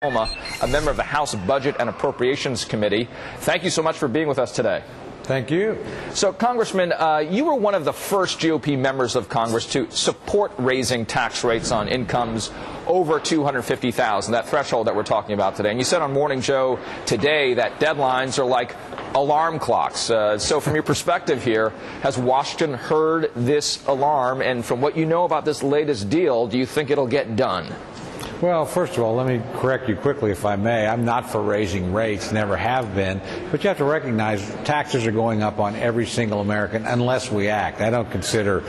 A member of the House Budget and Appropriations Committee. Thank you so much for being with us today. Thank you. So, Congressman, you were one of the first GOP members of Congress to support raising tax rates on incomes over $250,000, that threshold that we're talking about today. And you said on Morning Joe today that deadlines are like alarm clocks. So from your perspective here, has Washington heard this alarm? And from what you know about this latest deal, do you think it'll get done? Well, first of all, let me correct you quickly, if I may. I'm not for raising rates, never have been. But you have to recognize taxes are going up on every single American unless we act. I don't consider,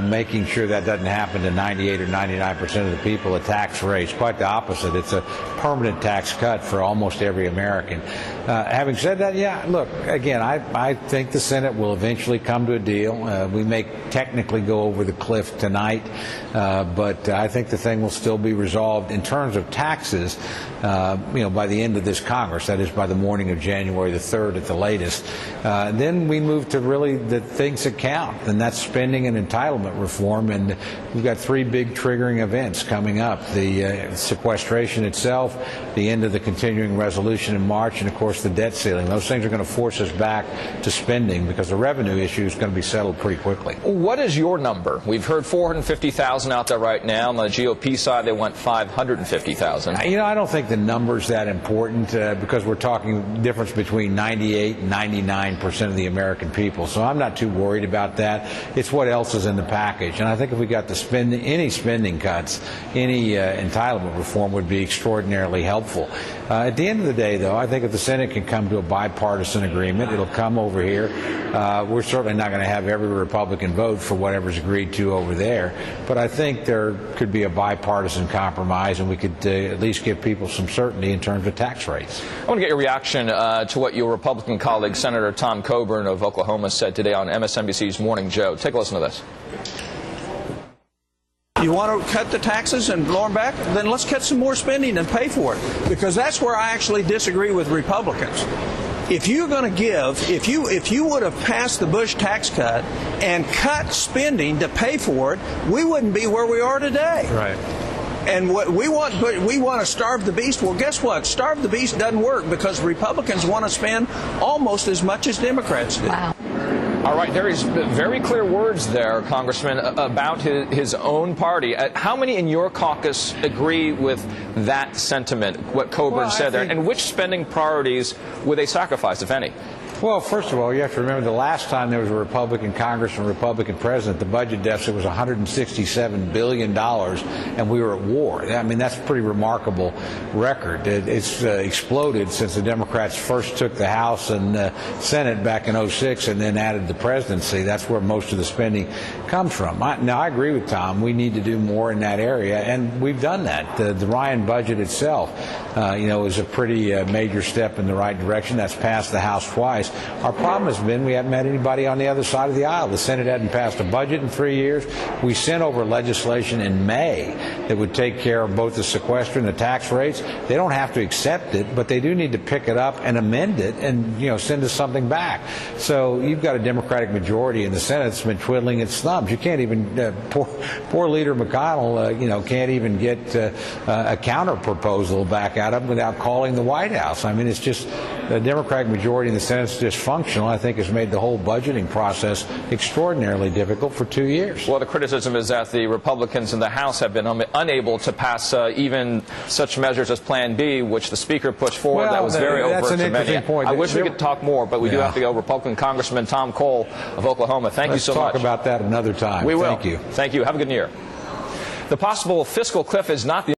making sure that doesn't happen to 98 or 99% of the people a tax raise. Quite the opposite. It's a permanent tax cut for almost every American. Having said that, yeah, look, again, I think the Senate will eventually come to a deal. We may technically go over the cliff tonight, but I think the thing will still be resolved in terms of taxes, by the end of this Congress, that is by the morning of January the 3rd at the latest. Then we move to really the things that count, and that's spending and entitlement reform. And we've got three big triggering events coming up: the sequestration itself, the end of the continuing resolution in March, and of course the debt ceiling. Those things are going to force us back to spending because the revenue issue is going to be settled pretty quickly. What is your number? We've heard 450,000 out there right now. On the GOP side, they want 550,000. I don't think the number's that important because we're talking difference between 98 and 99% of the American people. So I'm not too worried about that. It's what else is in the package. And I think if we got to any spending cuts, any entitlement reform would be extraordinarily helpful. At the end of the day, though, I think if the Senate can come to a bipartisan agreement, it'll come over here. We're certainly not going to have every Republican vote for whatever's agreed to over there. But I think there could be a bipartisan compromise, and we could at least give people some certainty in terms of tax rates. I want to get your reaction to what your Republican colleague, Senator Tom Coburn of Oklahoma, said today on MSNBC's Morning Joe. Take a listen to this. You want to cut the taxes and blow them back? Then let's cut some more spending and pay for it. Because that's where I actually disagree with Republicans. If you're going to give, if you would have passed the Bush tax cut and cut spending to pay for it, we wouldn't be where we are today. Right. And what we want to starve the beast. Well, guess what? Starve the beast doesn't work because Republicans want to spend almost as much as Democrats do. Wow. All right, there is very clear words there, Congressman, about his own party. How many in your caucus agree with that sentiment, what Coburn said there? And which spending priorities would they sacrifice, if any? Well, first of all, you have to remember the last time there was a Republican Congress and a Republican president, the budget deficit was $167 billion, and we were at war. I mean, that's a pretty remarkable record. It's exploded since the Democrats first took the House and Senate back in '06 and then added the presidency. That's where most of the spending comes from. Now, I agree with Tom. We need to do more in that area, and we've done that. The Ryan budget itself, is a pretty major step in the right direction. That's passed the House twice. Our problem has been we haven't met anybody on the other side of the aisle. The Senate hadn't passed a budget in 3 years. We sent over legislation in May that would take care of both the sequester and the tax rates. They don't have to accept it, but they do need to pick it up and amend it and, send us something back. So you've got a Democratic majority in the Senate that's been twiddling its thumbs. You can't even, poor Leader McConnell, can't even get a counter proposal back at him without calling the White House. I mean, it's just the Democratic majority in the Senate is dysfunctional. I think has made the whole budgeting process extraordinarily difficult for 2 years. Well, the criticism is that the Republicans in the House have been unable to pass even such measures as Plan B, which the Speaker pushed forward. Well, that was very overt to many. Point. I wish we could talk more, but we do have to go. Republican Congressman Tom Cole of Oklahoma, thank you so much. Let's talk about that another time. We will. Thank you. Thank you. Have a good year. The possible fiscal cliff is not the